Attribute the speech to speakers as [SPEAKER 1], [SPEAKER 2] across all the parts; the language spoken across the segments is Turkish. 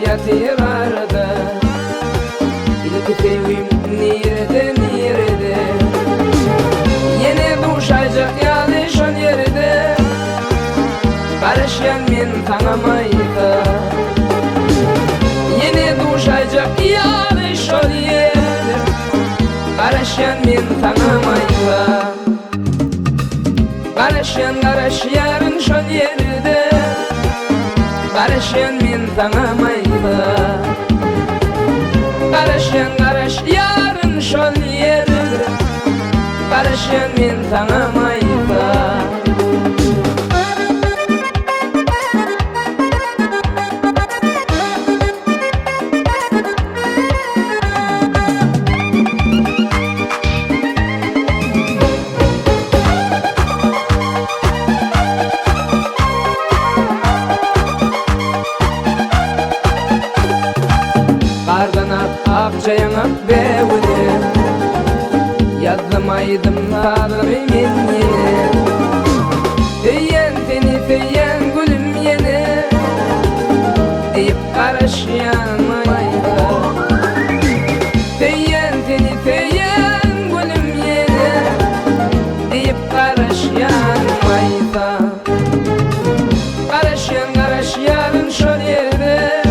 [SPEAKER 1] Yatıvardı İlk sevim nerede Yine buluşacak yani şol yerde Barışyan men tanımaydı Yine buluşacak yani şol yerde Barışyan men tanımaydı Barışyan yarın şol yerde Barışyan men tanımaydı Barışyan yarın şol yerde Barışyan men tanımaydı Akçayanak bevdi Yazmaydım tadım emin yine Teyyen seni teyyen gülüm yine Deyip karışyamaydı Teyyen seni teyyen gülüm yine Deyip karışyamaydı Karışyan şol yerde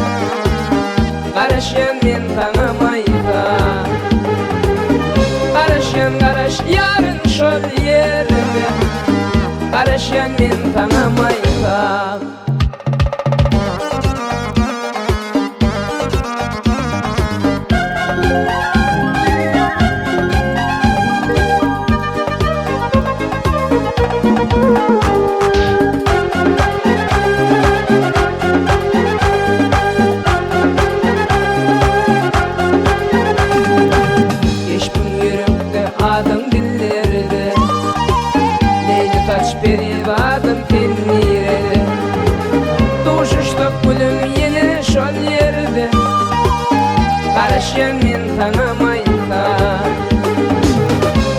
[SPEAKER 1] Karışyan men tanımaydı Karışyan yarın şol yerde Karışyan men tanımaydı Adım dillerde Leyli taç perivadım filmlerde Doğuşuştuk gülüm yine şol yerde Barışyan men tanımaydı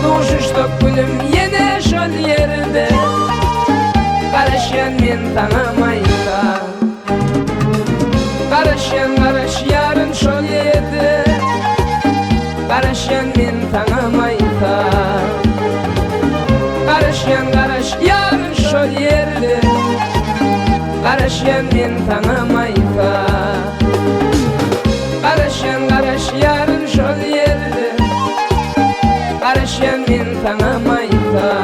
[SPEAKER 1] Doğuşuştuk gülüm yine şol yerde Barışyan men tanımaydı Barışyan yarın şol yerde Barışyan men tanımaydı Barışyan yarın şol yerde Barışyan men tanımaydı Barışyan yarın şol yerde Barışyan men tanımaydı